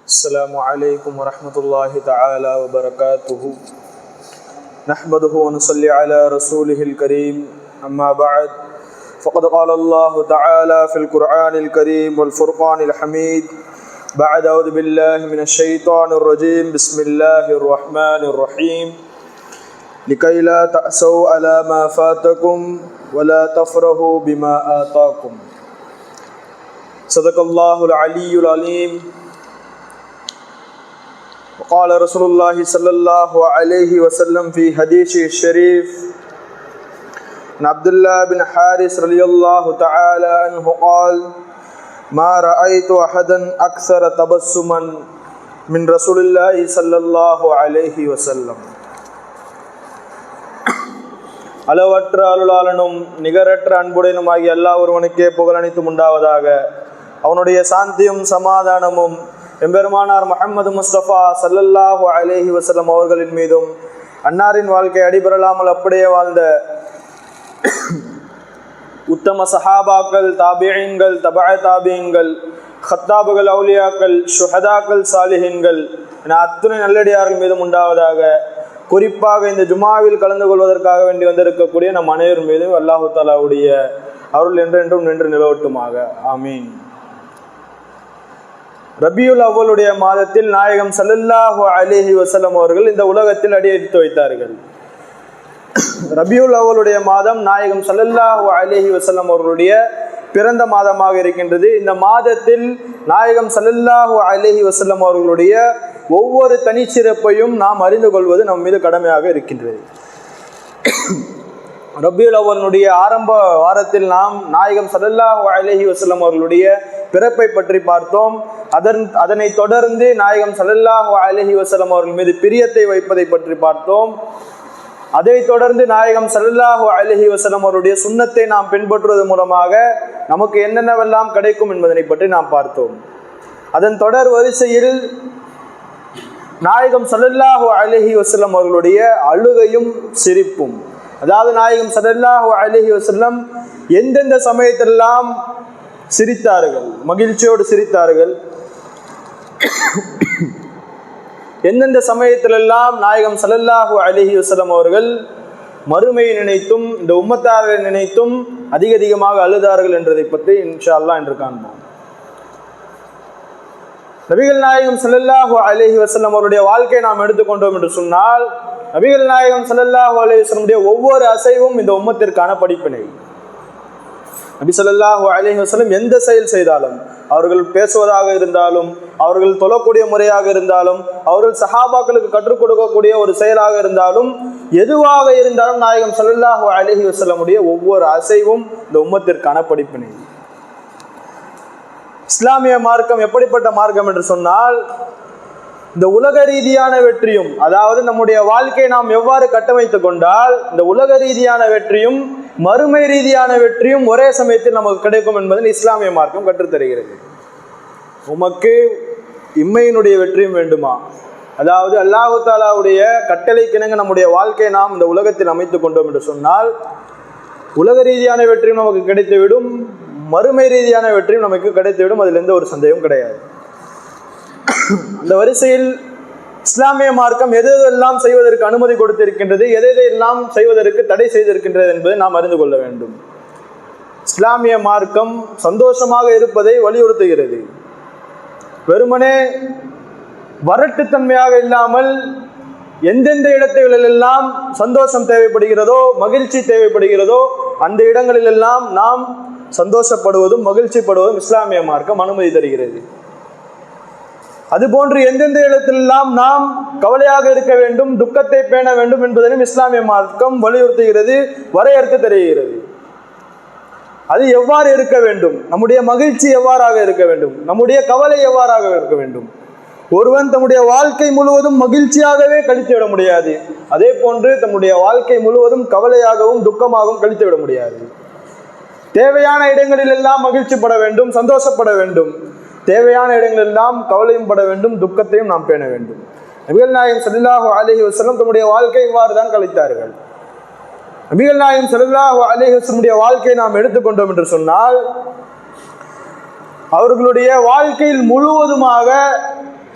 السلام عليكم ورحمة الله تعالى وبركاته. نحمده ونصلي على رسوله الكريم. أما بعد فقد قال الله تعالى في القرآن الكريم والفرقان الحميد بعد أعوذ بالله من الشيطان الرجيم بسم الله الرحمن الرحيم لكي لا تأسوا على ما فاتكم ولا تفرحوا بما آتاكم. صدق الله العلي العليم. وقال رسول الله صلى الله عليه وسلم في حديثه الشريف عن عبد الله بن حارث رضي الله تعالى عنه قال: ما رأيت أحدا أكثر تبسما من رسول الله صلى الله عليه وسلم. அளவற்ற அருளாளனும் நிகரற்ற அன்புடனும் ஆகிய அல்லாஹ் ஒருவனுக்கே புகழனைத்தும் உண்டாவதாக. அவனுடைய சாந்தியும் சமாதானமும் எம்பெருமானார் முஹம்மது முஸ்தபா ஸல்லல்லாஹு அலைஹி வஸல்லம் அவர்களின் மீதும் அன்னாரின் வாழ்க்கை அடிபெறலாமல் அப்படியே வாழ்ந்த உத்தம சஹாபாக்கள், தாபிஈன்கள், தபஅ தாபிஈன்கள், ஹத்தாபுகள், அவுலியாக்கள், ஷுஹதாக்கள், சாலிஹீன்கள் என அத்துணை நல்லடியார்கள் மீதும் உண்டாவதாக. குறிப்பாக இந்த ஜுமாவில் கலந்து கொள்வதற்காக வேண்டி வந்திருக்கக்கூடிய நம் அனைவர் மீதும் அல்லாஹு தஆலாவுடைய அருள் என்றென்றும் நின்று நிலவட்டுமாக. ஆமீன். ரபியுல் அவ்வலுடைய மாதத்தில் நாயகம் ஸல்லல்லாஹு அலைஹி வஸல்லம் அவர்கள் இந்த உலகத்தில் அடியெடுத்து வைத்தார்கள். ரபியுல் அவ்வலுடைய மாதம் நாயகம் ஸல்லல்லாஹு அலைஹி வஸல்லம் அவர்களுடைய பிறந்த மாதமாக இருக்கின்றது. இந்த மாதத்தில் நாயகம் ஸல்லல்லாஹு அலைஹி வஸல்லம் அவர்களுடைய ஒவ்வொரு தனிச்சிறப்பையும் நாம் அறிந்து கொள்வது நம் மீது கடமையாக இருக்கின்றது. ரபியுல் அவ்வலுடைய ஆரம்ப வாரத்தில் நாம் நாயகம் ஸல்லல்லாஹு அலைஹி வஸல்லம் அவர்களுடைய பிறப்பை பற்றி பார்த்தோம். அதனை தொடர்ந்து நாயகம் ஸல்லல்லாஹு அலைஹி வஸல்லம் அவர்கள் மீது பிரியத்தை வைப்பதை பற்றி பார்த்தோம். அதை தொடர்ந்து நாயகம் ஸல்லல்லாஹு அலைஹி வஸல்லம் அவருடைய சுன்னத்தை நாம் பின்பற்றுவது மூலமாக நமக்கு என்னென்னவெல்லாம் கிடைக்கும் என்பதனை பற்றி நாம் பார்த்தோம். அதன் தொடர் வரிசையில் நாயகம் ஸல்லல்லாஹு அலைஹி வஸல்லம் அவர்களுடைய அழுகையும் சிரிப்பும், அதாவது நாயகம் ஸல்லல்லாஹு அலைஹி வஸல்லம் எந்தெந்த சமயத்திலெல்லாம் சிரித்தார்கள், மகிழ்ச்சியோடு சிரித்தார்கள், எந்தெந்த சமயத்திலெல்லாம் நாயகம் ஸல்லல்லாஹு அலைஹி வஸல்லம் அவர்கள் மறுமையை நினைத்தும் இந்த உம்மத்தாரை நினைத்தும் அதிகமாக அழுதார்கள் என்றதை பற்றி இன்ஷா அல்லாஹ் என்று காண்போம். நபிகள் நாயகம் ஸல்லல்லாஹு அலைஹி வஸல்லம் அவருடைய வாழ்க்கையை நாம் எடுத்துக்கொண்டோம் என்று சொன்னால், நபிகள் நாயகம் ஸல்லல்லாஹு அலைஹி வஸல்லம் ஒவ்வொரு அசைவும் இந்த உம்மத்திற்கான படிப்பினை. நபி ஸல்லல்லாஹு அலைஹி வஸல்லம் எந்த செயல் செய்தாலும், அவர்கள் பேசுவதாக இருந்தாலும், அவர்கள் தொழக்கூடிய முறையாக இருந்தாலும், அவர்கள் சஹாபாக்களுக்கு கற்றுக் கொடுக்கக்கூடிய ஒரு செயலாக இருந்தாலும், எதுவாக இருந்தாலும் நாயகம் ஸல்லல்லாஹு அலைஹி வஸல்லமுடைய ஒவ்வொரு அசைவும் இந்த உம்மத்திற்கான படிப்பினை. இஸ்லாமிய மார்க்கம் எப்படிப்பட்ட மார்க்கம் என்று சொன்னால், இந்த உலக ரீதியான வெற்றியும், அதாவது நம்முடைய வாழ்க்கையை நாம் எவ்வாறு கட்டமைத்துக் கொண்டால் இந்த உலக ரீதியான வெற்றியும் மறுமை ரீதியான வெற்றியும் ஒரே சமயத்தில் நமக்கு கிடைக்கும் என்பதை இஸ்லாமிய மார்க்கம் கற்றுத்தருகிறது. உமக்கு இம்மையினுடைய வெற்றியும் வேண்டுமா, அதாவது அல்லாஹு தஆலாவுடைய கட்டளைக்கிணங்க நம்முடைய வாழ்க்கையை நாம் இந்த உலகத்தில் அமைத்துக் கொண்டோம் என்று சொன்னால் உலக ரீதியான வெற்றியும் நமக்கு கிடைத்துவிடும், மறுமை ரீதியான வெற்றியும் நமக்கு கிடைத்துவிடும். அதில் எந்த ஒரு சந்தேகமும் கிடையாது. அந்த வரிசையில் இஸ்லாமிய மார்க்கம் எதெல்லாம் செய்வதற்கு அனுமதி கொடுத்திருக்கின்றது, எதையெல்லாம் செய்வதற்கு தடை செய்திருக்கின்றது என்பதை நாம் அறிந்து கொள்ள வேண்டும். இஸ்லாமிய மார்க்கம் சந்தோஷமாக இருப்பதை வலியுறுத்துகிறது. வெறுமனே வரட்டுத்தன்மையாக இல்லாமல் எந்தெந்த இடத்திலெல்லாம் சந்தோஷம் தேவைப்படுகிறதோ, மகிழ்ச்சி தேவைப்படுகிறதோ அந்த இடங்களிலெல்லாம் நாம் சந்தோஷப்படுவதும் மகிழ்ச்சிப்படுவதும் இஸ்லாமிய மார்க்கம் அனுமதி தருகிறது. அதுபோன்று எந்தெந்த இடத்திலெல்லாம் நாம் கவலையாக இருக்க வேண்டும், துக்கத்தை பேண வேண்டும் என்பதையும் இஸ்லாமிய மார்க்கம் வலியுறுத்துகிறது, வரையறுத்து தருகிறது. அது எவ்வாறு இருக்க வேண்டும், நம்முடைய மகிழ்ச்சி எவ்வாறாக இருக்க வேண்டும், நம்முடைய கவலை எவ்வாறாக இருக்க வேண்டும். ஒருவன் தம்முடைய வாழ்க்கை முழுவதும் மகிழ்ச்சியாகவே கழித்துவிட முடியாது, அதே போன்று தம்முடைய வாழ்க்கை முழுவதும் கவலையாகவும் துக்கமாகவும் கழித்துவிட முடியாது. தேவையான இடங்களில் எல்லாம் மகிழ்ச்சி பட வேண்டும், சந்தோஷப்பட வேண்டும். தேவையான இடங்களெல்லாம் கவலையும் பட வேண்டும், துக்கத்தையும் நாம் பேண வேண்டும். நபிகள் நாயகம் ஸல்லல்லாஹு அலைஹி வஸல்லம் தம்முடைய வாழ்க்கை இவ்வாறு தான் கழித்தார்கள். நபிகள் நாயகம் ஸல்லல்லாஹு அலைஹி வஸல்லம் வாழ்க்கையை நாம் எடுத்துக்கொண்டோம் என்று சொன்னால் அவர்களுடைய வாழ்க்கையில் முழுவதுமாக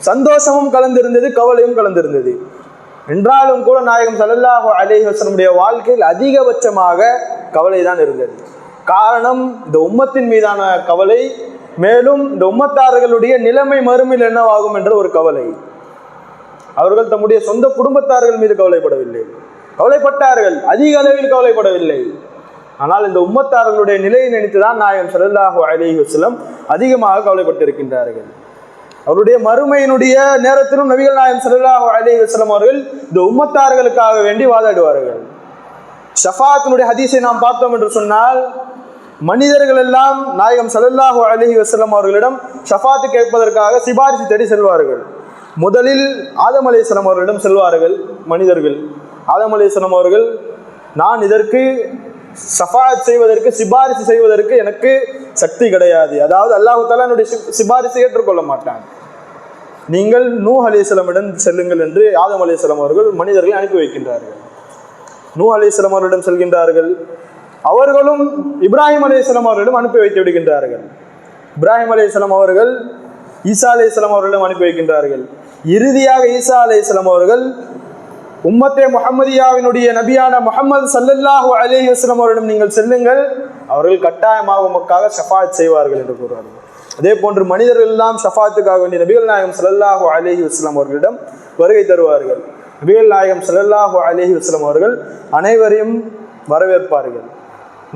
சந்தோஷமும் கலந்திருந்தது, கவலையும் கலந்திருந்தது. என்றாலும் கூட நாயகம் ஸல்லல்லாஹு அலைஹி வஸல்லம் வாழ்க்கையில் அதிகபட்சமாக கவலை தான் இருந்தது. காரணம் இந்த உம்மத்தின் மீதான கவலை, மேலும் இந்த உம்மத்தார்களுடைய நிலைமை மறுமையில் என்னவாகும் என்ற ஒரு கவலை. அவர்கள் தம்முடைய சொந்த குடும்பத்தார்கள் மீது கவலைப்படவில்லை, கவலைப்பட்டார்கள், அதிக அளவில் கவலைப்படவில்லை. ஆனால் இந்த உம்மத்தார்களுடைய நிலையை நினைத்துதான் நாயகம் ஸல்லல்லாஹு அலைஹி வஸல்லம் அதிகமாக கவலைப்பட்டிருக்கின்றார்கள். அவருடைய மறுமையினுடைய நேரத்திலும் நபிகள் நாயகம் ஸல்லல்லாஹு அலைஹி வஸல்லம் அவர்கள் இந்த உம்மத்தார்களுக்காக வேண்டி வாதாடுவார்கள். ஷஃபாஅத்தினுடைய ஹதீஸை நாம் பார்த்தோம் என்று சொன்னால், மனிதர்கள் எல்லாம் நாயகம் ஸல்லல்லாஹு அலைஹி வஸல்லம் அவர்களிடம் ஷஃபாஅத் கேட்பதற்காக சிபாரிசு தேடி செல்வார்கள். முதலில் ஆதம் அலைஹிஸ்ஸலாம் அவர்களிடம் செல்வார்கள் மனிதர்கள். ஆதம் அலைஹிஸ்ஸலாம் அவர்கள், நான் இதற்கு ஷஃபாஅத் செய்வதற்கு, சிபாரிசு செய்வதற்கு எனக்கு சக்தி கிடையாது, அதாவது அல்லாஹ் தஆலா என்னுடைய சிபாரிசை ஏற்றுக்கொள்ள மாட்டான், நீங்கள் நூஹ் அலைஹிஸ்ஸலாமிடம் செல்லுங்கள் என்று ஆதம் அலைஹிஸ்ஸலாம் அவர்கள் மனிதர்களை அனுப்பி வைக்கின்றார்கள். நூஹ் அலைஹிஸ்ஸலாம் அவர்களிடம் செல்கின்றார்கள். அவர்களும் இப்ராஹிம் அலைஹிஸ்ஸலாம் அவர்களிடம் அனுப்பி வைத்து விடுகின்றார்கள். இப்ராஹிம் அலைஹிஸ்ஸலாம் அவர்கள் ஈசா அலைஹிஸ்ஸலாம் அவர்களிடம் அனுப்பி வைக்கின்றார்கள். இறுதியாக ஈசா அலைஹிஸ்ஸலாம் அவர்கள் உம்மத்தே முஹம்மதியாவினுடைய நபியான முஹம்மது ஸல்லல்லாஹு அலைஹி வஸல்லம் அவர்களிடம் நீங்கள் செல்லுங்கள், அவர்கள் கட்டாயமாக உமக்காக ஷஃபாஅத் செய்வார்கள் என்று கூறுவார்கள். அதே போன்று மனிதர்கள் எல்லாம் ஷஃபாஅத்துக்காக வேண்டிய நபிகள் நாயகம் ஸல்லல்லாஹு அலைஹி வஸல்லம் அவர்களிடம் வருகை தருவார்கள். நபிகள் நாயகம் ஸல்லல்லாஹு அலைஹி வஸல்லம் அவர்கள் அனைவரையும் வரவேற்பார்கள்.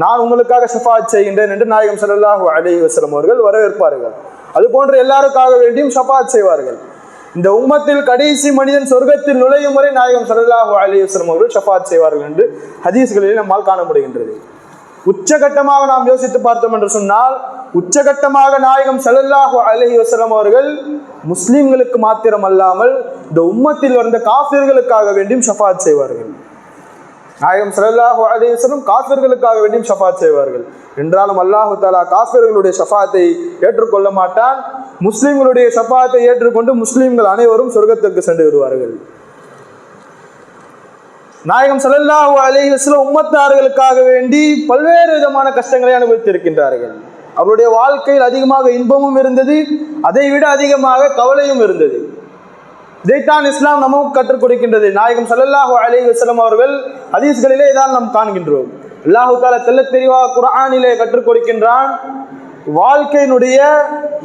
நான் உங்களுக்காக ஷஃபாஅத் செய்கின்றேன் என்று நாயகம் ஸல்லல்லாஹு அலைஹி வஸல்லம் அவர்கள் வரவேற்பார்கள். அதுபோன்று எல்லாருக்காக வேண்டியும் ஷஃபாஅத் செய்வார்கள். இந்த உம்மத்தில் கடைசி மனிதன் சொர்க்கத்தில் நுழையும் வரை நாயகம் ஸல்லல்லாஹு அலைஹி வஸல்லம் அவர்கள் ஷஃபாஅத் செய்வார்கள் என்று ஹதீஸ்களில் நம்மால் காணப்படுகின்றது. உச்சகட்டமாக நாம் யோசித்து பார்த்தோம் என்று சொன்னால், உச்சகட்டமாக நாயகம் ஸல்லல்லாஹு அலைஹி வஸல்லம் அவர்கள் முஸ்லிம்களுக்கு மாத்திரம் அல்லாமல் இந்த உம்மத்தில் வந்த காஃபிர்களுக்காக வேண்டியும் ஷஃபாஅத் செய்வார்கள். நாயகம் ஸல்லல்லாஹு அலைஹி வஸல்லம் காஃபிர்களுக்காக வேண்டியும் ஷஃபாஅத் செய்வார்கள். என்றாலும் அல்லாஹு தஆலா காஃபிர்களுடைய ஷஃபாஅத்தை ஏற்றுக்கொள்ள மாட்டான். முஸ்லிம்களுடைய ஷஃபாஅத்தை ஏற்றுக்கொண்டு முஸ்லிம்கள் அனைவரும் சொர்க்கத்திற்கு சென்று விடுவார்கள். நாயகம் ஸல்லல்லாஹு அலைஹி வஸல்லம் உம்மத்தார்களுக்காக வேண்டி பல்வேறு விதமான கஷ்டங்களை அனுபவித்திருக்கின்றார்கள். அவருடைய வாழ்க்கையில் அதிகமாக இன்பமும் இருந்தது, அதை விட அதிகமாக கவலையும் இருந்தது. இதைத்தான் இஸ்லாம் நமக்கு கற்றுக் கொடுக்கின்றது. நாயகம் ஸல்லல்லாஹு அலைஹி வஸல்லம் அவர்கள் ஹதீஸ்களிலே இதான் நாம் காண்கின்றோம். அல்லாஹ் தஆலா தெள்ளத் தெளிவாக குர்ஆனிலே கற்றுக் கொடுக்கின்றான். வாழ்க்கையினுடைய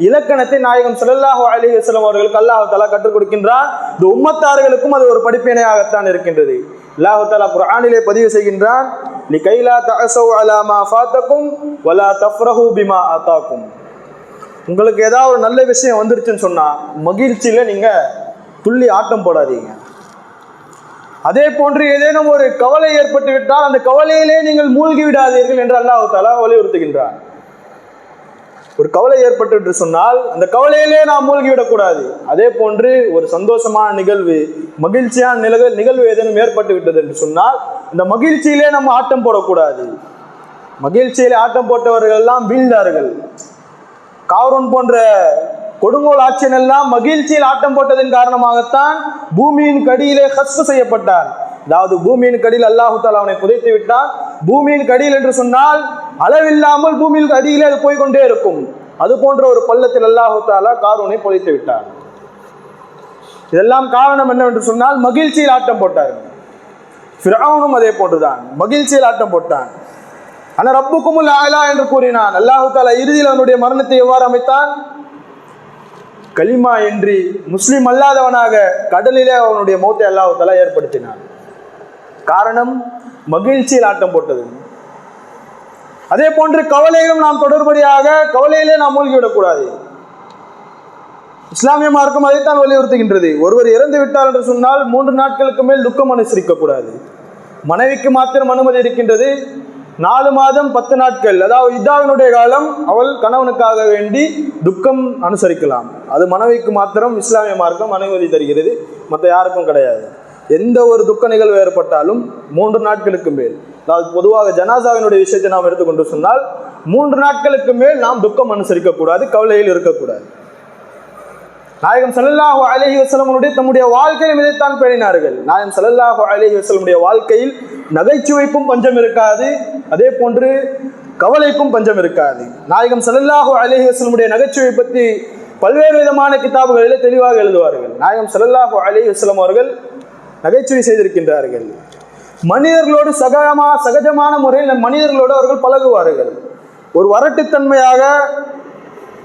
இலக்கணத்தை நாயகம் ஸல்லல்லாஹு அலைஹி வஸல்லம் அவர்களுக்கு அல்லாஹ் தஆலா கற்றுக் கொடுக்கின்றான். இந்த உம்மத்தார்களுக்கும் அது ஒரு படிப்பினையாகத்தான் இருக்கின்றது. அல்லாஹ் தஆலா குர்ஆனிலே பதிவு செய்கின்றான், லிகைலா தஅஸவு அலா மா ஃபாதகும் வலா தஃப்ரஹு பிமா ஆதாகும். உங்களுக்கு ஏதாவது ஒரு நல்ல விஷயம் வந்துருச்சுன்னு சொன்னா மகிழ்ச்சியில நீங்க துள்ளி ஆட்டம் போடாதீங்க. அதே போன்று ஏதேனும் ஒரு கவலை ஏற்பட்டு விட்டால் அந்த கவலையிலே நீங்கள் மூழ்கி விடாதீர்கள் என்று அல்லாஹ் தஆலா வலியுறுத்துகின்றான். ஒரு கவலை ஏற்பட்டு சொன்னால் அந்த கவலையிலே நாம் மூழ்கிவிடக்கூடாது. அதே போன்று ஒரு சந்தோஷமான நிகழ்வு, மகிழ்ச்சியான நிகழ்வு ஏதேனும் ஏற்பட்டு விட்டது என்று சொன்னால் இந்த மகிழ்ச்சியிலே நம்ம ஆட்டம் போடக்கூடாது. மகிழ்ச்சியிலே ஆட்டம் போட்டவர்கள் எல்லாம் வீழ்ந்தார்கள். காரூன் போன்ற கொடுங்கோல் ஆட்சியன் எல்லாம் மகிழ்ச்சியில் ஆட்டம் போட்டதன் காரணமாகத்தான் பூமியின் கடியிலே ஹஸ்பு செய்யப்பட்டான். அதாவது பூமியின் கடியில் அல்லாஹு தஆலா அவனை புதைத்து விட்டான். பூமியின் கடியில் என்று சொன்னால் அளவில்லாமல் பூமியின் அடியிலே அது போய்கொண்டே இருக்கும். அது போன்ற ஒரு பள்ளத்தில் அல்லாஹு தஆலா காரூனை புதைத்து விட்டான். இதெல்லாம் காரணம் என்னவென்று சொன்னால் மகிழ்ச்சியில் ஆட்டம் போட்டார்கள். ஃபிரௌனும் அதே போன்றுதான் மகிழ்ச்சியில் ஆட்டம் போட்டான். ஆனால் ரப்புக்குமுல் அலா என்று கூறினான். அல்லாஹு தஆலா இறுதியில் அவனுடைய மரணத்தை எவ்வாறு அமைத்தான்? கலிமா என்று முஸ்லிம் அல்லாதவனாக கடலிலே அவனுடைய மௌத்தை அல்லாஹ் தஆலா ஏற்படுத்தினான். காரணம் மகிழ்ச்சியில் ஆட்டம் போட்டது. அதே போன்று கவலையிலும் நாம் தொடர்படியாக கவலையிலே நாம் மூழ்கிவிடக்கூடாது. இஸ்லாமிய மார்க்கம் அதைத்தான் வலியுறுத்துகின்றது. ஒருவர் இறந்து விட்டார் என்று சொன்னால் 3 நாட்களுக்கு மேல் துக்கம் அனுசரிக்க கூடாது. மனைவிக்கு மாத்திரம் அனுமதி இருக்கின்றது. 4 மாதம் 10 நாட்கள், அதாவது இதாவினுடைய காலம் அவள் கணவனுக்காக வேண்டி துக்கம் அனுசரிக்கலாம். அது மனைவிக்கு மாத்திரம் இஸ்லாமிய மார்க்கம் அனுமதி தருகிறது, மற்ற யாருக்கும் கிடையாது. எந்த ஒரு துக்க நிகழ்வு ஏற்பட்டாலும் 3 நாட்களுக்கு மேல், அதாவது பொதுவாக ஜனாசாவினுடைய விஷயத்தை நாம் எடுத்துக்கொண்டு சொன்னால் 3 நாட்களுக்கு மேல் நாம் துக்கம் அனுசரிக்க கூடாது, கவலையில் இருக்கக்கூடாது. நாயகம் ஸல்லல்லாஹு அலைஹி வஸல்லம் தம்முடைய வாழ்க்கையில் இதைத்தான் பேணினார்கள். நாயகம் ஸல்லல்லாஹு அலைஹி வஸல்லம் வாழ்க்கையில் நகைச்சுவைக்கும் பஞ்சம் இருக்காது, அதே போன்று கவலைக்கும் பஞ்சம் இருக்காது. நாயகம் ஸல்லல்லாஹு அலைஹி வஸல்லம் நகைச்சுவை பற்றி பல்வேறு விதமான கிதாபுகளிலே தெளிவாக எழுதுவார்கள். நாயகம் ஸல்லல்லாஹு அலைஹி வஸல்லம் அவர்கள் நகைச்சுவை செய்திருக்கின்றார்கள். மனிதர்களோடு சகஜமான முறையில் மனிதர்களோடு அவர்கள் பழகுவார்கள். ஒரு வரட்டுத்தன்மையாக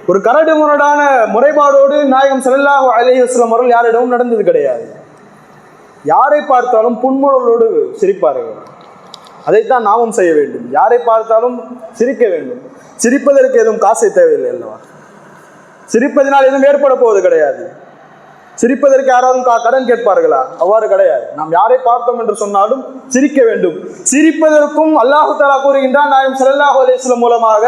ஒரு கரடு முரடான முறைப்பாடோடு நாயகம் ஸல்லல்லாஹு அலைஹி வஸல்லம் அவர்கள் யாரிடமும் நடந்தது கிடையாது. யாரை பார்த்தாலும் புன்முறுவலோடு சிரிப்பார்கள். அதைத்தான் நாமும் செய்ய வேண்டும். யாரை பார்த்தாலும் சிரிக்க வேண்டும். சிரிப்பதற்கு எதுவும் காசை தேவையில்லை அல்லவா? சிரிப்பதனால் எதுவும் ஏற்பட போவது கிடையாது. சிரிப்பதற்கு யாராவது கடன் கேட்பார்களா? அவ்வாறு கிடையாது. நாம் யாரை பார்த்தோம் என்று சொன்னாலும் சிரிக்க வேண்டும். சிரிப்பதற்கும் அல்லாஹு தஆலா கூறுகின்றான், நாயகம் ஸல்லல்லாஹு அலைஹி வஸல்லம் மூலமாக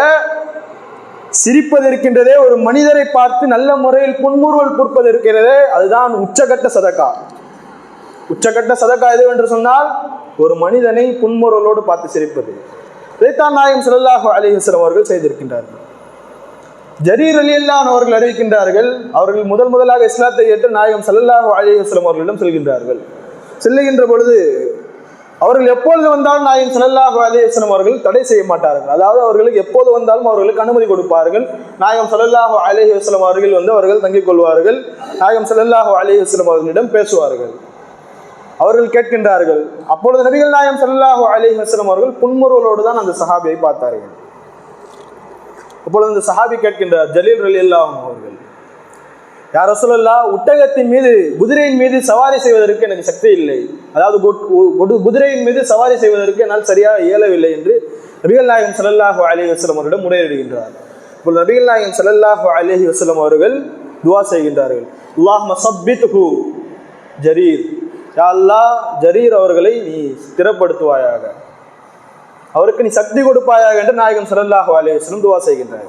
சிரிப்பது இருக்கின்றதே, ஒரு மனிதரை பார்த்து நல்ல முறையில் புன்முறுவல் பொறுப்பது இருக்கிறதே, அதுதான் உச்சகட்ட சதக்கா. உச்சகட்ட சதக்கா எது என்று சொன்னால் ஒரு மனிதனை புன்முறுவலோடு பார்த்து சிரிப்பது. இதைத்தான் நாயகம் ஸல்லல்லாஹு அலைஹி வஸல்லம் அவர்கள் செய்திருக்கின்றார்கள். ஜரீர் ரலியல்லாஹு அவர்கள் அறிவிக்கின்றார்கள், அவர்கள் முதலாக இஸ்லாத்தை ஏற்று நாயகம் ஸல்லல்லாஹு அலைஹி வஸல்லம் அவர்களிடம் செல்கின்றார்கள். செல்லுகின்ற பொழுது அவர்கள் எப்பொழுது வந்தாலும் நாயகம் ஸல்லல்லாஹு அலைஹி வஸல்லம் அவர்கள் தடை செய்ய மாட்டார்கள். அதாவது அவர்களுக்கு எப்போது வந்தாலும் அவர்களுக்கு அனுமதி கொடுப்பார்கள். நாயகம் ஸல்லல்லாஹு அலைஹி வஸல்லம் அவர்கள் அவர்கள் தங்கிக் கொள்வார்கள். நாயகம் ஸல்லல்லாஹு அலைஹி வஸல்லம் அவர்களிடம் பேசுவார்கள். அவர்கள் கேட்கின்றார்கள். அப்பொழுது நபிகள் நாயகம் ஸல்லல்லாஹு அலைஹி வஸல்லம் அவர்கள் புன்முறுவலோடு தான் அந்த சஹாபியை பார்த்தார்கள். அப்பொழுது அந்த சஹாபி கேட்கின்றார், ஜலீல் ரலியல்லாஹு அவர்கள், யா ரசூலல்லாஹ், ஒட்டகத்தின் மீது குதிரையின் மீது சவாரி செய்வதற்கு எனக்கு சக்தி இல்லை, அதாவது குதிரையின் மீது சவாரி செய்வதற்கு என்னால் சரியாக இயலவில்லை என்று நபிகள் நாயகம் ஸல்லல்லாஹு அலைஹி வஸல்லம் அவர்களிடம் முறையிடுகின்றார். இப்பொழுது நபிகள் நாயகம் ஸல்லல்லாஹு அலைஹி வஸல்லம் அவர்கள் துஆ செய்கின்றார்கள். அல்லாஹும்ம ஸப்பித்ஹு ஜரீர், யா அல்லாஹ், ஜரீர் அவர்களை நீ ஸ்திரப்படுத்துவாயாக, அவருக்கு நீ சக்தி கொடுப்பாயாக என்று நாயகம் ஸல்லல்லாஹு அலைஹி வஸல்லம் துஆ செய்கின்றார்.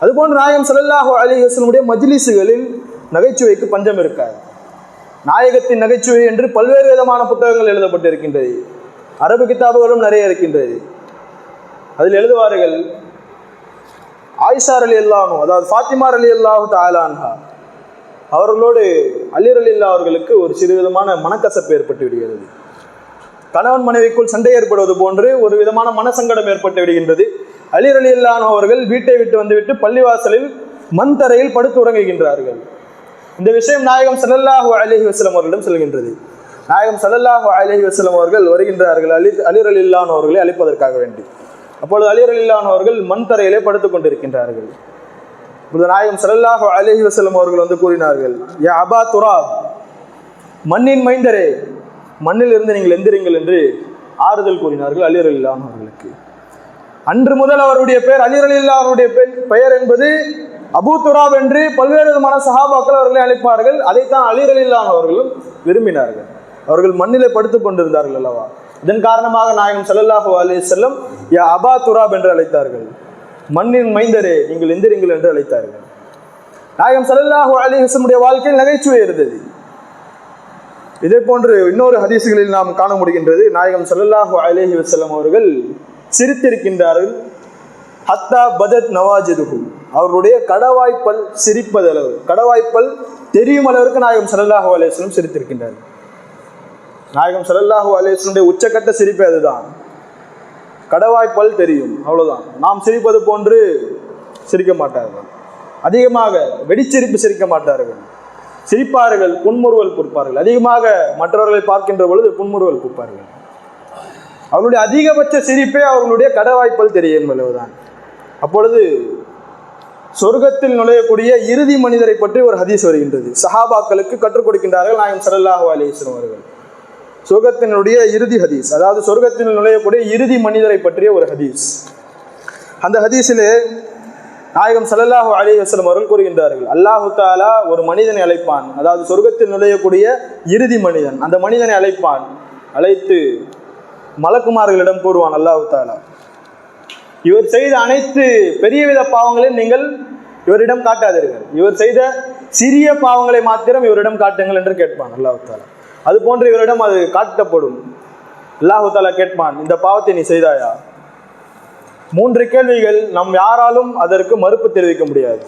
அதுபோன்று நாயகம் ஸல்லல்லாஹு அலைஹி வஸல்லமுடைய மஜ்லிஸுகளில் நகைச்சுவைக்கு பஞ்சம் இருக்காது. நாயகத்தின் நகைச்சுவை என்று பல்வேறு விதமான புத்தகங்கள் எழுதப்பட்டிருக்கின்றது. அரபு கிதாபுகளும் நிறைய இருக்கின்றது. அதில் எழுதுவார்கள், ஆயிஷா ரலியல்லாஹு அன்ஹா, அதாவது ஃபாத்திமா ரலியல்லாஹு தஆலா அன்ஹா அவர்களோடு அலி ரலியல்லாஹு அவர்களுக்கு ஒரு சிறு விதமான மனக்கசப்பு ஏற்பட்டு விடுகிறது. கணவன் மனைவிக்குள் சண்டை ஏற்படுவது போன்று ஒரு விதமான மனசங்கடம் ஏற்பட்டு விடுகின்றது. அலி ரலியல்லாஹு அவர்கள் வீட்டை விட்டு வந்துவிட்டு பள்ளிவாசலில் மண் தரையில் படுத்து உறங்குகின்றார்கள். இந்த விஷயம் நாயகம் ஸல்லல்லாஹு அலைஹி வஸல்லம் அவர்களிடம் செல்கின்றது. நாயகம் ஸல்லல்லாஹு அலைஹி வஸல்லம் அவர்கள் வருகின்றார்கள் அலி ரலியல்லாஹு அவர்களை அழைப்பதற்காக வேண்டி. அப்பொழுது அலி ரலியல்லாஹு அவர்கள் மண் தரையிலே படுத்துக் கொண்டிருக்கின்றார்கள். நாயகம் ஸல்லல்லாஹு அலைஹி வஸல்லம் அவர்கள் கூறினார்கள், யா அபா துராப், மண்ணின் மைந்தரே, மண்ணில் இருந்து நீங்கள் எந்திரிங்கள் என்று ஆறுதல் கூறினார்கள் அலி ரலியல்லாஹு அவர்களுக்கு. அன்று முதல் அவருடைய பெயர், அலி ரலியல்லாஹு அவருடைய பெயர் என்பது அபூ துராப் என்று பல்வேறு விதமான சஹாபாக்கள் அவர்களை அழைப்பார்கள். அதைத்தான் அலி ரலியல்லாஹு அவர்களும் விரும்பினார்கள். அவர்கள் மண்ணிலே படுத்துக் கொண்டிருந்தார்கள் அல்லவா, இதன் காரணமாக நாயகம் ஸல்லல்லாஹு அலைஹி வஸல்லம் யா அபா துராப் என்று அழைத்தார்கள். மண்ணின் மைந்தரே, நீங்கள் எந்திரிங்கள் என்று அழைத்தார்கள். நாயகம் ஸல்லல்லாஹு அலைஹி வஸல்லம் வாழ்க்கையில் நகைச்சுவை இருந்தது. இதே போன்று இன்னொரு ஹதீஸ்களில் நாம் காண முடிகின்றது, நாயகம் ஸல்லல்லாஹு அலைஹி வஸல்லம் அவர்கள் சிரித்திருக்கின்றார்கள். ஹத்தா பதத் நவாஜிதுஹு, அவர்களுடைய கடவாய்ப்பல் சிரிப்பதளவு, கடவாய்ப்பல் தெரியும் அளவிற்கு நாயகம் ஸல்லல்லாஹு அலைஹி வஸல்லம் சிரித்திருக்கின்றார்கள். நாயகம் ஸல்லல்லாஹு அலைஹி வஸல்லம் உச்சக்கட்ட சிரிப்பு அதுதான். கடவாய்ப்பல் தெரியும், அவ்வளவுதான். நாம் சிரிப்பது போன்று சிரிக்க மாட்டார்கள். அதிகமாக வெடிச்சிரிப்பு சிரிக்க மாட்டார்கள். சிரிப்பார்கள், புன்முறுவல் பொறுப்பார்கள். அதிகமாக மற்றவர்களை பார்க்கின்ற பொழுது புன்முறுவல் பொறுப்பார்கள். அவர்களுடைய அதிகபட்ச சிரிப்பே அவர்களுடைய கடவாய்ப்பல் தெரியும் என்பதுதான். அப்பொழுது சொர்க்கத்தில் நுழையக்கூடிய இறுதி மனிதரை பற்றி ஒரு ஹதீஸ் வருகின்றது. சஹாபாக்களுக்கு கற்றுக் கொடுக்கின்றார்கள் நாயகம் ஸல்லல்லாஹு அலைஹி வஸல்லம் அவர்கள். சொர்க்கத்தினுடைய இறுதி ஹதீஸ், அதாவது சொர்க்கத்தில் நுழையக்கூடிய இறுதி மனிதரை பற்றிய ஒரு ஹதீஸ். அந்த ஹதீஸிலே நாயகம் ஸல்லல்லாஹு அலைஹி வஸல்லம் அவர்கள் கூறுகின்றார்கள், அல்லாஹு தஆலா ஒரு மனிதனை அழைப்பான், அதாவது சொர்க்கத்தில் நுழையக்கூடிய இறுதி மனிதன், அந்த மனிதனை அழைப்பான். அழைத்து மலக்குமார்களிடம் கூறுவான் அல்லாஹு தஆலா, இவர் செய்த அனைத்து பெரியவித பாவங்களையும் நீங்கள் இவரிடம் காட்டாதீர்கள், இவர் செய்த சிறிய பாவங்களை மாத்திரம் இவரிடம் காட்டுங்கள் என்று கேட்பான் அல்லாஹு தஆலா. அது போன்று இவரிடம் அது காட்டப்படும். அல்லாஹு தஆலா கேட்பான், இந்த பாவத்தை நீ செய்தாயா? 3 கேள்விகள், நம் யாராலும் அதற்கு மறுப்பு தெரிவிக்க முடியாது.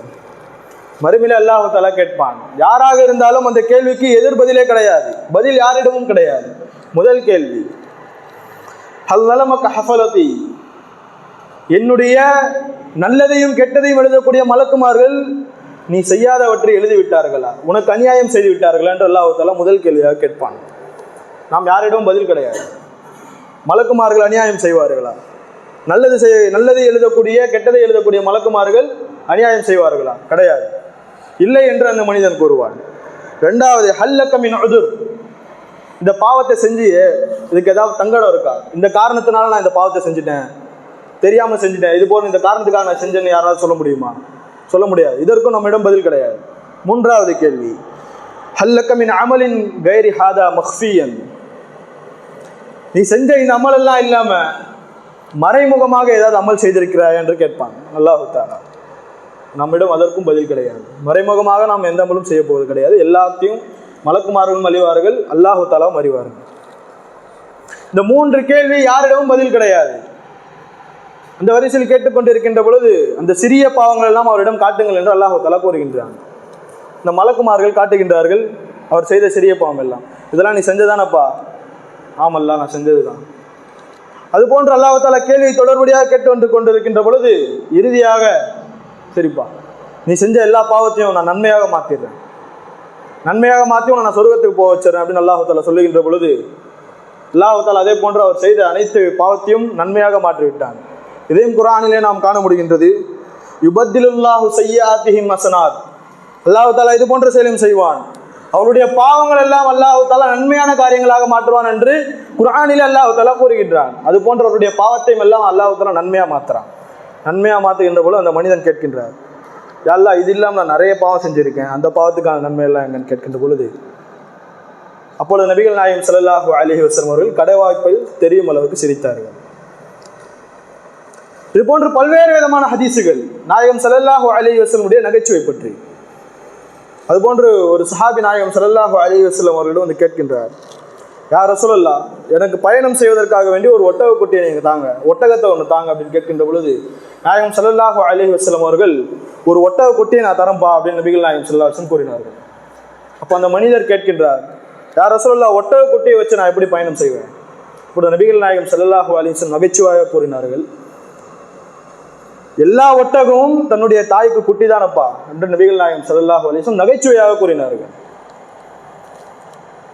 மறுமையிலே அல்லாஹு தஆலா கேட்பான். யாராக இருந்தாலும் அந்த கேள்விக்கு எதிர் பதிலே கிடையாது, பதில் யாரிடமும் கிடையாது. முதல் கேள்வி, ஹல் லலமக ஹஃபலதி, என்னுடைய நல்லதையும் கெட்டதையும் எழுதக்கூடிய மலக்குமார்கள் நீ செய்யாதவற்றை எழுதி விட்டார்களா, உனக்கு அநியாயம் செய்து விட்டார்களா என்று அல்லாஹ் தஆலா முதல் கேள்வியாக கேட்பான். நாம் யாரிடமும் பதில் கிடையாது. மலக்குமார்கள் அநியாயம் செய்வார்களா? நல்லது எழுதக்கூடிய கெட்டதை எழுதக்கூடிய மலக்குமார்கள் அநியாயம் செய்வார்களா? கிடையாது, இல்லை என்று அந்த மனிதன் கூறுவான். ரெண்டாவது, ஹல்லக மின் உதுர், இந்த பாவத்தை செஞ்சு இதுக்கு ஏதாவது தங்கடம் இருக்கா, இந்த காரணத்தினால நான் இந்த பாவத்தை செஞ்சுட்டேன், தெரியாம செஞ்சுட்டேன், இது போல இந்த காரணத்துக்காக நான் செஞ்சேன்னு யாராவது சொல்ல முடியுமா? சொல்ல முடியாது. இதற்கும் நம்மிடம் பதில் கிடையாது. மூன்றாவது கேள்வி, ஹல்லக மின் அமலின் கைரி ஹாதா மக்ஃபியன், நீ செஞ்ச இந்த அமல் எல்லாம் இல்லாம மறைமுகமாக ஏதாவது அமல் செய்திருக்கிறாய் என்று கேட்பான் அல்லாஹ் தஆலா. நம்மிடம் அதற்கும் பதில் கிடையாது. மறைமுகமாக நாம் எந்த அமலும் செய்ய போவது கிடையாது. எல்லாத்தையும் மலக்குமார்களும் அறிவார்கள், அல்லாஹ் தஆலாவும் அறிவார்கள். இந்த மூன்று கேள்வி யாரிடமும் பதில் கிடையாது. அந்த வரிசையில் கேட்டுக்கொண்டிருக்கின்ற பொழுது அந்த சிறிய பாவங்கள் எல்லாம் அவரிடம் காட்டுங்கள் என்று அல்லாஹ் தஆலா கூறுகின்றான். இந்த மலக்குமார்கள் காட்டுகின்றார்கள் அவர் செய்த சிறிய பாவம் எல்லாம். இதெல்லாம் நீ செஞ்சதானப்பா? ஆமல்லா, நான் செஞ்சதுதான். அது போன்று அல்லாஹ் தஆலா கேள்வி தொடர்படியாக கேட்டு கொண்டிருக்கின்ற பொழுது இறுதியாக, சரிப்பா நீ செஞ்ச எல்லா பாவத்தையும் நான் நன்மையாக மாற்றிடுறேன், நன்மையாக மாற்றி உன்னை நான் சொர்க்கத்துக்கு போக வச்சிடறேன் அப்படின்னு அல்லாஹ் தஆலா சொல்லுகின்ற பொழுது அல்லாஹ் தஆலா அதே போன்று அவர் செய்த அனைத்து பாவத்தையும் நன்மையாக மாற்றிவிட்டான். இதையும் குர்ஆனிலே நாம் காண முடிகின்றது. யுபத்திலுல்லாஹு ஸய்யிஆத்திஹிம் ஹஸனாத், அல்லாஹ் தஆலா இது போன்ற செயலும் செய்வான். அவருடைய பாவங்கள் எல்லாம் அல்லாஹ் தஆலா நன்மையான காரியங்களாக மாற்றுவான் என்று குர்ஆனிலே அல்லாஹ் தஆலா கூறுகின்றான். அது போன்ற அவருடைய பாவத்தையும் எல்லாம் அல்லாஹ் தஆலா நன்மையாக மாற்றுறான். நன்மையாக மாற்றுகின்ற போது அந்த மனிதன் கேட்கின்றார், யா அல்லாஹ் இது இல்லாமல் நான் நிறைய பாவம் செஞ்சுருக்கேன், அந்த பாவத்துக்கான நன்மை எல்லாம் எங்கன்னு கேட்கின்ற பொழுது அப்பொழுது நபிகள் நாயகம் ஸல்லல்லாஹு அலைஹி வஸல்லம் அவர்கள் கடைவாய்ப்பில் தெரியும் அளவுக்கு சிரித்தார்கள். இது போன்று பல்வேறு விதமான ஹதீஸுகள் நாயகம் ஸல்லல்லாஹு அலைஹி வஸல்லம் நகைச்சுவை பற்றி. அதுபோன்று ஒரு சஹாபி நாயகம் ஸல்லல்லாஹு அலைஹி வஸல்லம் அவர்களிடம் வந்து கேட்கின்றார், யா ரசூலல்லாஹ், எனக்கு பயணம் செய்வதற்காக வேண்டி ஒரு ஒட்டக குட்டியை நீங்கள் தாங்க, ஒட்டகத்தை ஒன்று தாங்க அப்படின்னு கேட்கின்ற பொழுது நாயகம் ஸல்லல்லாஹு அலைஹி வஸல்லம் அவர்கள் ஒரு ஒட்டக குட்டியை நான் தரம்பா அப்படின்னு நபிகள் நாயகம் ஸல்லல்லாஹு அலைஹி வஸல்லம் கூறினார்கள். அப்போ அந்த மனிதர் கேட்கின்றார், யா ரசூலல்லாஹ், ஒட்டக குட்டியை வச்சு நான் எப்படி பயணம் செய்வேன்? இப்போது நபிகள் நாயகம் ஸல்லல்லாஹு அலைஹி வஸல்லம் நகைச்சுவையாக கூறினார்கள், எல்லா ஒட்டகமும் தன்னுடைய தாய்க்கு குட்டி தானப்பா என்று நபிகள் நாயகம் ஸல்லல்லாஹு அலைஹி வஸல்லம் நகைச்சுவையாக கூறினார்கள்.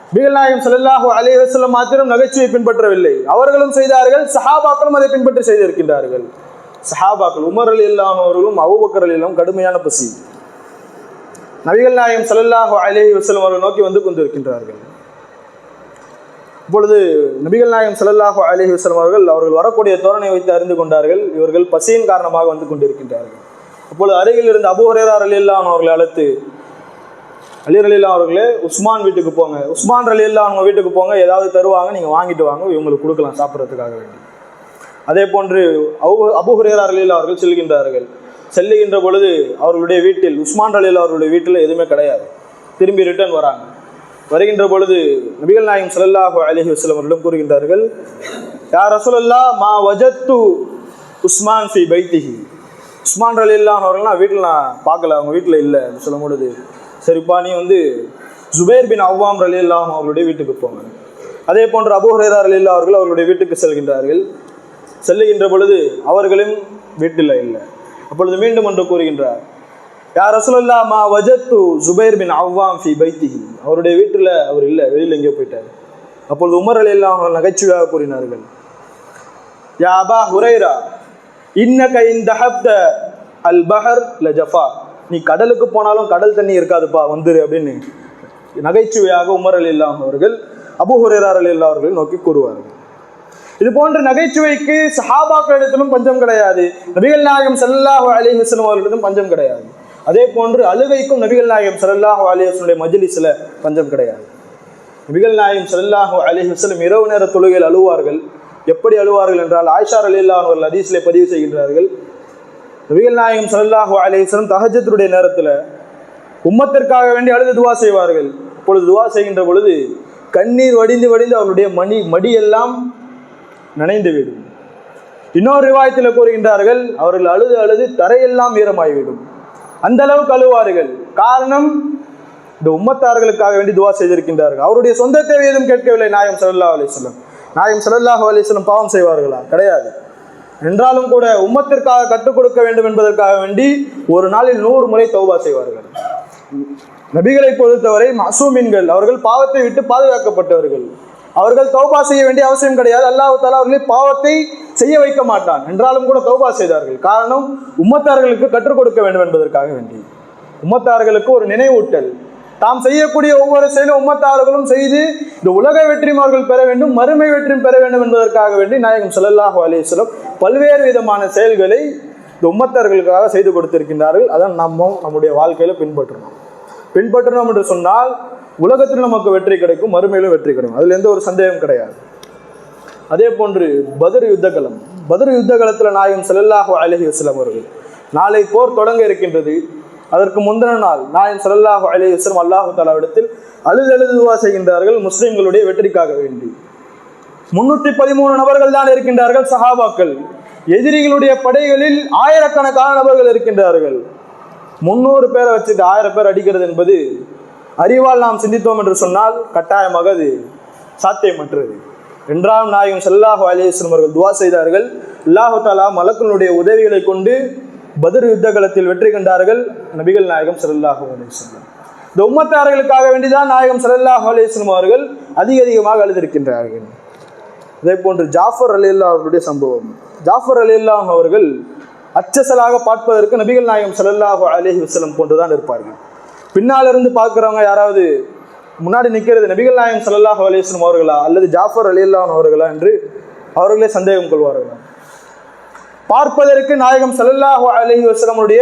நபிகள் நாயகம் ஸல்லல்லாஹு அலைஹி வஸல்லம் மாத்திரம் நகைச்சுவை பின்பற்றவில்லை, அவர்களும் செய்தார்கள், சஹாபாக்களும் அதை பின்பற்றி செய்திருக்கின்றார்கள். சஹாபாக்கள் உமர் ரலியல்லாஹு அன்ஹு அவர்களும் அபூபக்கர் ரலியல்லாஹு அன்ஹு கடுமையான பசி. நபிகள் நாயகம் ஸல்லல்லாஹு அலைஹி வஸல்லம் அவர்கள் நோக்கி வந்து கொண்டிருக்கின்றார்கள். இப்பொழுது நபிகள் நாயகம் ஸல்லல்லாஹு அலைஹி வஸல்லம் அவர்கள் வரக்கூடிய தோரணை வைத்து அறிந்து கொண்டார்கள், இவர்கள் பசியின் காரணமாக வந்து கொண்டிருக்கின்றார்கள். அப்பொழுது அருகில் இருந்த அபூ ஹுரைரா ரலியல்லாஹு அன்ஹு அவர்களை அழைத்து, அலி ரலியல்லாஹு அவர்களே உஸ்மான் வீட்டுக்கு போங்க, உஸ்மான் ரலியல்லாஹு அன்ஹு வீட்டுக்கு போங்க, ஏதாவது தருவாங்க, நீங்கள் வாங்கிட்டு வாங்க, இவங்களுக்கு கொடுக்கலாம் சாப்பிட்றதுக்காக வேண்டி. அதே போன்று அபூ ஹுரைரா ரலியல்லாஹு அவர்கள் செல்கின்றார்கள். செல்லுகின்ற பொழுது அவர்களுடைய வீட்டில், உஸ்மான் ரலியல்லாஹு அவர்களுடைய வீட்டில் எதுவுமே கிடையாது. திரும்பி ரிட்டர்ன் வராங்க. வருகின்ற பொழுது நபிகள் நாயகம் ஸல்லல்லாஹு அலைஹி வஸல்லம் அவர்களிடம் கூறுகின்றார்கள், யா ரசூலல்லாஹ், மா வஜத்து உஸ்மான் ஃபி பைத்திஹி, உஸ்மான் ரலியல்லாஹு அவர்கள் நான் வீட்டில் நான் பார்க்கல, அவங்க வீட்டில் இல்லை அப்படின்னு சொல்லும் பொழுது, சரிப்பா நீ வந்து ஜுபைர் பின் அவ்வாம் ரலியல்லாஹு அவர்களுடைய வீட்டுக்கு போங்க. அதே போன்று அபூ ஹுரைரா ரலியல்லாஹு அவர்கள் அவர்களுடைய வீட்டுக்கு செல்கின்றார்கள். செல்லுகின்ற பொழுது அவர்களும் வீட்டில் இல்லை. அப்பொழுது மீண்டும் ஒன்று கூறுகின்றார், யா ரசூலல்லாஹ், மா வஜத்து ஜுபைர் பின் அவ்வாம் ஃபி பைத்திஹி, அவருடைய வீட்டில் அவர் இல்லை, வெளியில் எங்கேயோ போயிட்டார். அப்பொழுது உமர் ரலியல்லாஹு அன்ஹு நகைச்சுவையாக கூறினார்கள், யா அபா ஹுரைரா, இன்னக இன் தஹப்த அல் பஹர் லஜஃபா, நீ கடலுக்கு போனாலும் கடல் தண்ணி இருக்காதுப்பா, வந்துரு அப்படின்னு நகைச்சுவையாக உமர் ரலியல்லாஹு அன்ஹு அவர்கள் அபூ ஹுரைரா ரலியல்லாஹு அவர்களை நோக்கி கூறுவார்கள். இது போன்ற நகைச்சுவைக்கு சஹாபாக்களிடத்திலும் பஞ்சம் கிடையாது, நபிகள் நாயகம் ஸல்லல்லாஹு அலைஹி வஸல்லம் அவர்களிடத்திலும் பஞ்சம் கிடையாது. அதே போன்று அழுகைக்கும் நபிகள் நாயகம் ஸல்லல்லாஹு அலைஹி வஸல்லம் மஜ்லிஸில் பஞ்சம் கிடையாது. நபிகள் நாயகம் ஸல்லல்லாஹு அலைஹி வஸல்லம் இரவு நேர தொழுகையில் அழுவார்கள். எப்படி அழுவார்கள் என்றால், ஆயிஷா ரலியல்லாஹு அன்ஹா ஹதீஸிலே பதிவு செய்கின்றார்கள், நபிகள் நாயகம் ஸல்லல்லாஹு அலைஹி வஸல்லம் தஹஜ்ஜுடைய நேரத்தில் உம்மத்திற்காக வேண்டி அழுது துவா செய்வார்கள். அப்பொழுது துவா செய்கின்ற பொழுது கண்ணீர் வடிந்து வடிந்து அவருடைய மடியெல்லாம் நனைந்துவிடும். இன்னொரு ரிவாயத்தில் கூறுகின்றார்கள், அவர்கள் அழுது அழுது தரையெல்லாம் ஈரமாகிவிடும், அந்த அளவுக்கு அழுவார்கள். காரணம், இந்த உம்மத்தார்களுக்காக வேண்டி துவா செய்திருக்கின்றார்கள். அவருடைய சொந்த தேவை எதுவும் கேட்கவில்லை நாயகம் ஸல்லல்லாஹு அலைஹி வஸல்லம். நாயகம் ஸல்லல்லாஹு அலைஹி வஸல்லம் பாவம் செய்வார்களா? கிடையாது. என்றாலும் கூட உம்மத்திற்காக கற்றுக் கொடுக்க வேண்டும் என்பதற்காக வேண்டி ஒரு நாளில் 100 முறை தௌபா செய்வார்கள். நபிகளை பொறுத்தவரை மசூமின்கள், அவர்கள் பாவத்தை விட்டு பாதுகாக்கப்பட்டவர்கள். அவர்கள் தௌபா செய்ய வேண்டிய அவசியம் கிடையாது. அல்லாஹ் தஆலா அவர்களை பாவத்தை செய்ய வைக்க மாட்டான். என்றாலும் கூட தௌபா செய்தார்கள். காரணம், உம்மத்தார்களுக்கு கற்றுக் கொடுக்க வேண்டும் என்பதற்காக வேண்டி. உம்மத்தார்களுக்கு ஒரு நினைவூட்டல். தாம் செய்யக்கூடிய ஒவ்வொரு செயலும் உம்மத்தார்களும் செய்து இந்த உலக வெற்றியும் அவர்கள் பெற வேண்டும், மறுமை வெற்றியும் பெற வேண்டும் என்பதற்காக வேண்டி நாயகம் ஸல்லல்லாஹு அலைஹி வஸல்லம் பல்வேறு விதமான செயல்களை இந்த உம்மத்தார்களுக்காக செய்து கொடுத்திருக்கின்றார்கள். அதான் நம்முடைய வாழ்க்கையில பின்பற்றணும் என்று சொன்னால் உலகத்தில் நமக்கு வெற்றி கிடைக்கும், மறுமையிலும் வெற்றி கிடைக்கும். அதுல எந்த ஒரு சந்தேகம் கிடையாது. அதே போன்று பத்ர் யுத்த களத்தில் நாயகம் ஸல்லல்லாஹு அலைஹி வஸல்லம் அவர்கள் நாளை போர் தொடங்க இருக்கின்றது. அதற்கு முந்தின நாள் நாயகம் ஸல்லல்லாஹு அலைஹி வஸல்லம் அல்லாஹ் தஆலாவிடத்தில் அழுது துஆ செய்கின்றார்கள் முஸ்லிம்களுடைய வெற்றிக்காக வேண்டி. 313 நபர்கள் தான் இருக்கின்றார்கள் சஹாபாக்கள். எதிரிகளுடைய படைகளில் ஆயிரக்கணக்கான நபர்கள் இருக்கின்றார்கள். 300 பேரை வச்சுட்டு 1000 பேர் அடிக்கிறது என்பது அறிவால் நாம் சிந்தித்தோம் என்று சொன்னால் கட்டாயமாக அது சாத்தியமற்றது. என்றாலும் நாயகம் ஸல்லல்லாஹு அலைஹி வஸல்லம் அவர்கள் துஆ செய்தார்கள். அல்லாஹ் தஆலா மலக்குகளுடைய உதவிகளை கொண்டு பத்ர் யுத்த களத்தில் வெற்றி கண்டார்கள் நபிகள் நாயகம் ஸல்லல்லாஹு அலைஹி வஸல்லம். இந்த உம்மத்தார்களுக்காக வேண்டிதான் நாயகம் ஸல்லல்லாஹு அலைஹி வஸல்லம் அவர்கள் அதிகமாக அழுதிருக்கின்றார்கள். அதே போன்று ஜாஃபர் ரலியல்லாஹு அவர்களுடைய சம்பவம். ஜாஃபர் ரலியல்லாஹு அவர்கள் அச்சசலாக பார்ப்பதற்கு நபிகள் நாயகம் ஸல்லல்லாஹு அலைஹி வஸல்லம் போன்றுதான் இருப்பார்கள். பின்னால் இருந்து பார்க்கிறவங்க யாராவது முன்னாடி நிற்கிறது நபிகள் நாயகம் ஸல்லல்லாஹு அலைஹி வஸல்லம் அவர்களா அல்லது ஜாஃபர் ரலியல்லாஹு அவர்களா என்று அவர்களே சந்தேகம் கொள்வார்கள். பார்ப்பதற்கு நாயகம் ஸல்லல்லாஹு அலைஹி வஸல்லமுடைய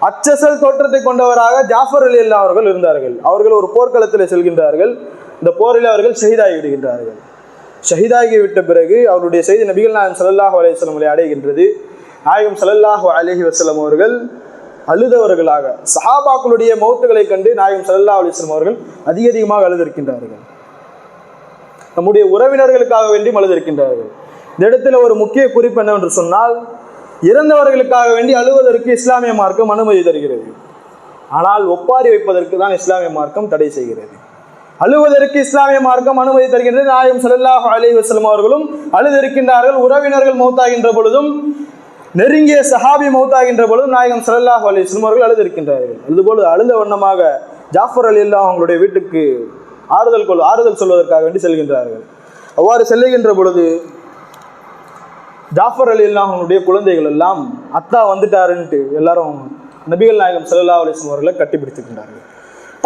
அச்சசல் தோற்றத்தை கொண்டவராக ஜாஃபர் ரலியல்லாஹு அவர்கள் இருந்தார்கள். அவர்கள் ஒரு போர்க்களத்தில் செல்கின்றார்கள். இந்த போரில் அவர்கள் ஷஹீதாகி விடுகின்றார்கள். ஷஹீதாகி விட்ட பிறகு அவருடைய செய்தி நபிகள் நாயகம் ஸல்லல்லாஹு அலைஹி வஸல்லம் அடைகின்றது. நாயகம் ஸல்லல்லாஹு அலைஹி வஸல்லம் அவர்கள் அழுதவர்களாக சஹாபாக்களுடைய மௌத்துகளை கண்டு நாயகம் ஸல்லல்லாஹு அலைஹி வஸல்லம் அவர்கள் அதிகமாக அழுதிருக்கின்றார்கள். நம்முடைய உறவினர்களுக்காக வேண்டி அழுதிருக்கின்றார்கள். இந்த இடத்துல ஒரு முக்கிய குறிப்பு என்னவென்று சொன்னால், இறந்தவர்களுக்காக வேண்டி அழுவதற்கு இஸ்லாமிய மார்க்கம் அனுமதி தருகிறது. ஆனால் ஒப்பாரி வைப்பதற்கு தான் இஸ்லாமிய மார்க்கம் தடை செய்கிறது. அழுவதற்கு இஸ்லாமிய மார்க்கம் அனுமதி தருகின்றது. நாயகம் ஸல்லல்லாஹு அலைஹி வஸல்லம் அவர்களும் அழுதிருக்கின்றார்கள். உறவினர்கள் மௌத்தாகின்ற பொழுதும், நெருங்கிய சஹாபி மௌத்தாகின்ற பொழுதும் நாயகம் ஸல்லல்லாஹு அலைஹி வஸல்லம் அவர்கள் அழுதிருக்கின்றார்கள். அதுபோல அழுத வண்ணமாக ஜாஃபர் ரலியல்லாஹு அவங்களுடைய வீட்டுக்கு ஆறுதல் சொல்வதற்காக வேண்டி செல்கின்றார்கள். அவ்வாறு செல்லுகின்ற பொழுது ஜாஃபர் ரலியல்லாஹு அவங்களுடைய குழந்தைகள் எல்லாம் அத்தா வந்துட்டாருன்ட்டு எல்லாரும் நபிகள் நாயகம் ஸல்லல்லாஹு அலைஹி வஸல்லம் அவர்களை கட்டிப்பிடித்துக்கின்றார்கள்.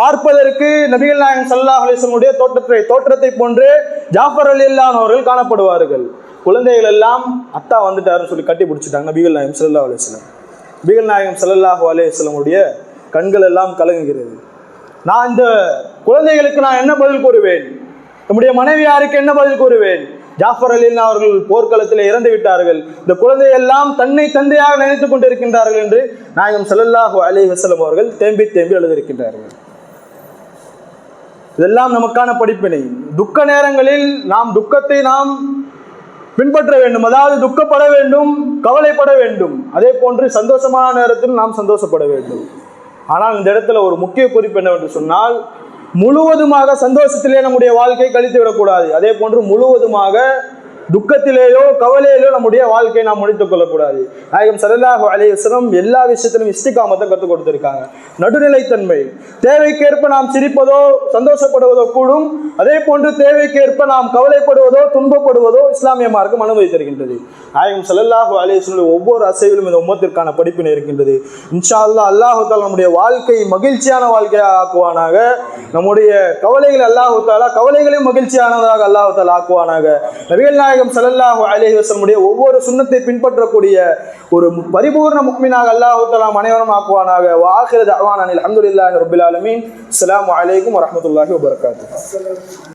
பார்ப்பதற்கு நபிகள் நாயகம் ஸல்லல்லாஹு அலைஹி வஸல்லம் தோற்றத்தை போன்று ஜாஃபர் ரலியல்லாஹு அவர்கள் காணப்படுவார்கள். குழந்தைகள் எல்லாம் அத்தா வந்துட்டாருன்னு சொல்லி கட்டி பிடிச்சிட்டாங்க நபிகள் நாயகம் ஸல்லல்லாஹு அலைஹி வஸல்லம். நபிகள் நாயகம் ஸல்லல்லாஹு அலைஹி வஸல்லமுடைய கண்கள் எல்லாம் கலங்குகிறது. நான் இந்த குழந்தைகளுக்கு நான் என்ன பதில் கூறுவேன்? நம்முடைய மனைவியாருக்கு என்ன பதில் கூறுவேன்? ஜாஃபர் ரலியல்லாஹு அவர்கள் போர்க்களத்தில் இறந்து விட்டார்கள். இந்த குழந்தை எல்லாம் தன்னை தந்தையாக நினைத்துக் கொண்டிருக்கின்றார்கள் என்று நாயகம் ஸல்லல்லாஹு அலைஹி வஸல்லம் அவர்கள் தேம்பி அழுதிருக்கின்றார்கள். இதெல்லாம் நமக்கான படிப்பினை. துக்க நேரங்களில் நாம் துக்கத்தை நாம் பின்பற்ற வேண்டும். அதாவது துக்கப்பட வேண்டும், கவலைப்பட வேண்டும். அதே போன்று சந்தோஷமான நேரத்தில் நாம் சந்தோஷப்பட வேண்டும். ஆனால் இந்த இடத்துல ஒரு முக்கிய குறிப்பு என்னவென்று சொன்னால், முழுவதுமாக சந்தோஷத்திலே நம்முடைய வாழ்க்கையை கழித்து விடக்கூடாது. அதே போன்று முழுவதுமாக துக்கத்திலேயோ கவலையிலோ நம்முடைய வாழ்க்கையை நாம் முடித்துக் கொள்ளக்கூடாது. நாயகம் ஸல்லல்லாஹு அலைஹி வஸல்லம் எல்லா விஷயத்திலும் இஸ்திகாமத்தை கற்றுக் கொடுத்திருக்காங்க. நடுநிலைத்தன்மை. தேவைக்கேற்ப நாம் சிரிப்பதோ சந்தோஷப்படுவதோ கூடும். அதே போன்று தேவைக்கேற்ப நாம் கவலைப்படுவதோ துன்பப்படுவதோ இஸ்லாமிய மார்க்கம் அனுமதி தருகின்றது. நாயகம் ஸல்லல்லாஹு அலைஹி வஸல்லம் ஒவ்வொரு அசைவிலும் இந்த உம்மத்திற்கான படிப்பினை இருக்கின்றது. இன்ஷா அல்லாஹ் அல்லாஹ் தஆலா நம்முடைய வாழ்க்கை மகிழ்ச்சியான வாழ்க்கையாக ஆக்குவானாக. நம்முடைய கவலைகள் அல்லாஹ் தஆலா கவலைகளையும் மகிழ்ச்சியானதாக அல்லாஹ் தஆலா ஆக்குவானாக. நபிகள் நாயகம் ஸல்லல்லாஹு அலைஹி வஸல்லம் ஒவ்வொரு சுன்னத்தை பின்பற்றக்கூடிய ஒரு பரிபூர்ண முஃமினாக அல்லாஹ் தஆலா அனைவரும் ஆக்குவானாக. வ ஆகிரு தஅவானா அல்ஹம்துலில்லாஹி ரப்பில் ஆலமீன். அஸ்ஸலாமு அலைக்கும் வ ரஹ்மத்துல்லாஹி வ பரகாத்துஹு.